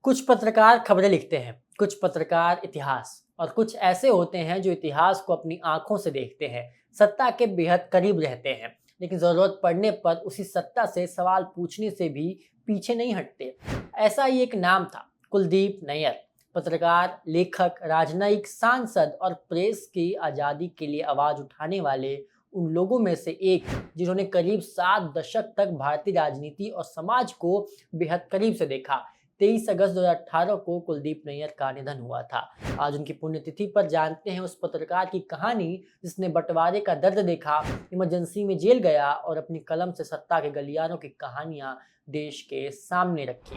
कुछ पत्रकार खबरें लिखते हैं, कुछ पत्रकार इतिहास और कुछ ऐसे होते हैं जो इतिहास को अपनी आंखों से देखते हैं, सत्ता के बेहद करीब रहते हैं, लेकिन जरूरत पड़ने पर उसी सत्ता से सवाल पूछने से भी पीछे नहीं हटते। ऐसा ही एक नाम था, कुलदीप नैयर। पत्रकार, लेखक, राजनयिक, सांसद और प्रेस की आज़ादी के लिए आवाज उठाने वाले उन लोगों में से एक, जिन्होंने करीब 7 दशक तक भारतीय राजनीति और समाज को बेहद करीब से देखा। 23 अगस्त 2018 को कुलदीप नैयर का निधन हुआ था। आज उनकी पुण्यतिथि पर जानते हैं उस पत्रकार की कहानी जिसने बंटवारे का दर्द देखा, इमरजेंसी में जेल गया और अपनी कलम से सत्ता के गलियारों की कहानियां देश के सामने रखी।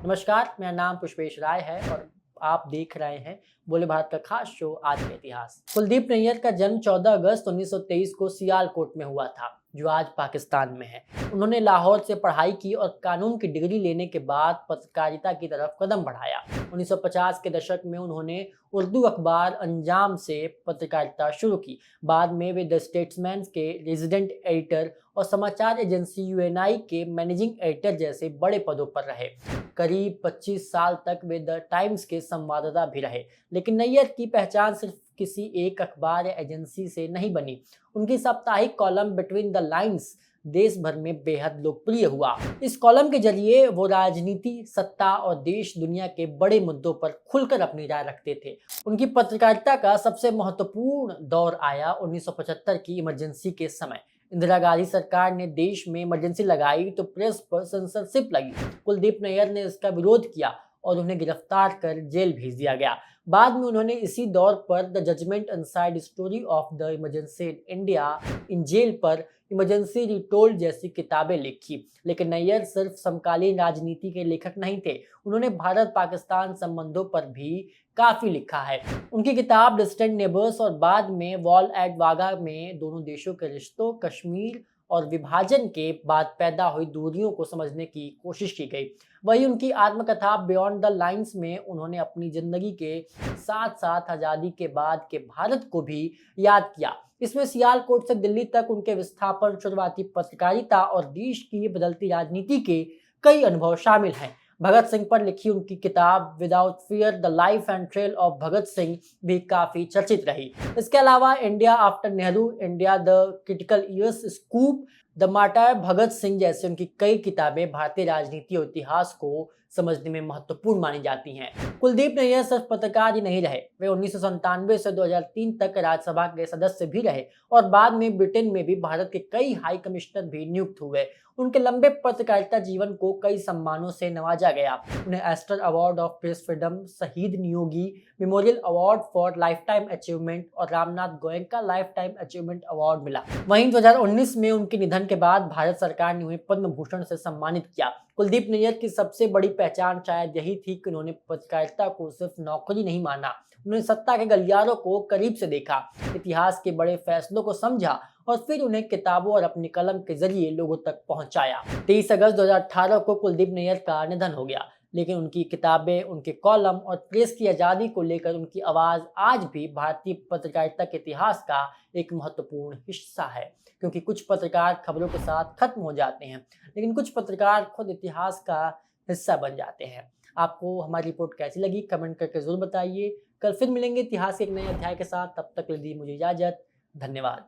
नमस्कार, मेरा नाम पुष्पेश राय है और आप देख रहे हैं बोले भारत का खास शो आज के इतिहास। कुलदीप नैयर का जन्म 14 अगस्त 1923 को सियालकोट में हुआ था, जो आज पाकिस्तान में है। उन्होंने लाहौर से पढ़ाई की और कानून की डिग्री लेने के बाद पत्रकारिता की तरफ कदम बढ़ाया। 1950 के दशक में उन्होंने उर्दू अखबार अंजाम से पत्रकारिता शुरू की। बाद में वे द स्टेट्समैन के रेजिडेंट एडिटर और समाचार एजेंसी यूएनआई के मैनेजिंग एडिटर जैसे बड़े पदों पर रहे। करीब 25 साल तक वे द टाइम्स के संवाददाता भी रहे। लेकिन नैयर की पहचान सिर्फ किसी एक अखबार या एजेंसी से नहीं बनी। उनकी साप्ताहिक कॉलम बिटवीन द लाइन्स देश भर में बेहद लोकप्रिय हुआ। इस कॉलम के जरिए वो राजनीति, सत्ता और देश दुनिया के बड़े मुद्दों पर खुलकर अपनी राय रखते थे। उनकी पत्रकारिता का सबसे महत्वपूर्ण दौर आया 1975 की इमरजेंसी के समय। इंदिरा गांधी सरकार ने देश में इमरजेंसी लगाई तो प्रेस पर सेंसरशिप लगी। कुलदीप नैयर ने इसका विरोध किया और उन्हें गिरफ्तार कर जेल भेज दिया गया। बाद में उन्होंने इसी दौर पर the judgement inside story of the emergency in India in jail पर इमरजेंसी रिटोल्ड जैसी किताबें लिखी। लेकिन नैयर सिर्फ समकालीन राजनीति के लेखक नहीं थे, उन्होंने भारत पाकिस्तान संबंधों पर भी काफी लिखा है। उनकी किताब डिस्टेंट नेबर्स और बाद में वॉल एट वागा में दोनों देशों के रिश्तों, कश्मीर और विभाजन के बाद पैदा हुई दूरियों को समझने की कोशिश की गई। वही उनकी आत्मकथा बियॉन्ड द लाइन्स में उन्होंने अपनी जिंदगी के साथ साथ आजादी के बाद के भारत को भी याद किया। इसमें सियालकोट से दिल्ली तक उनके विस्थापन, शुरुआती पत्रकारिता और देश की बदलती राजनीति के कई अनुभव शामिल हैं। भगत सिंह पर लिखी उनकी किताब without fear the life and trail of Bhagat Singh भी काफी चर्चित रही। इसके अलावा India after Nehru, India the critical years, scoop, the martyr Bhagat Singh जैसे उनकी कई किताबें भारतीय राजनीति और इतिहास को समझने में महत्वपूर्ण मानी जाती हैं। कुलदीप नैयर सिर्फ पत्रकार ही नहीं रहे, वे 1997 से 2003 तक राज्यसभा के सदस्य भी रहे और बाद में ब्रिटेन में भी भारत के कई हाई कमिश्नर भी नियुक्त हुए। उनके लंबे पत्रकारिता जीवन को कई सम्मानों से नवाजा गया। उन्हें Astor award of press freedom, Shaheed Niyogi memorial award for lifetime achievement और Ramnath Goenka lifetime achievement award मिला। वहीं 2019 में उनके निधन के बाद भारत सरकार ने उन्हें पद्म भूषण से सम्मानित किया। कुलदीप नैयर की सबसे बड़ी पहचान शायद यही थी कि उन्होंने पत्रकारिता को सिर्फ नौकरी नहीं माना, उन्होंने सत्ता के गलियारों को करीब से देखा, इतिहास के बड़े फैसलों को समझा और फिर उन्हें किताबों और अपनी कलम के जरिए लोगों तक पहुंचाया। 23 अगस्त 2018 को कुलदीप नैयर का निधन हो गया, लेकिन उनकी किताबें, उनके कॉलम और प्रेस की आज़ादी को लेकर उनकी आवाज़ आज भी भारतीय पत्रकारिता के इतिहास का एक महत्वपूर्ण हिस्सा है। क्योंकि कुछ पत्रकार खबरों के साथ खत्म हो जाते हैं, लेकिन कुछ पत्रकार खुद इतिहास का हिस्सा बन जाते हैं। आपको हमारी रिपोर्ट कैसी लगी कमेंट करके जरूर बताइए। कल फिर मिलेंगे इतिहास के एक नए अध्याय के साथ, तब तक के लिए दी मुझे इजाज़त। धन्यवाद।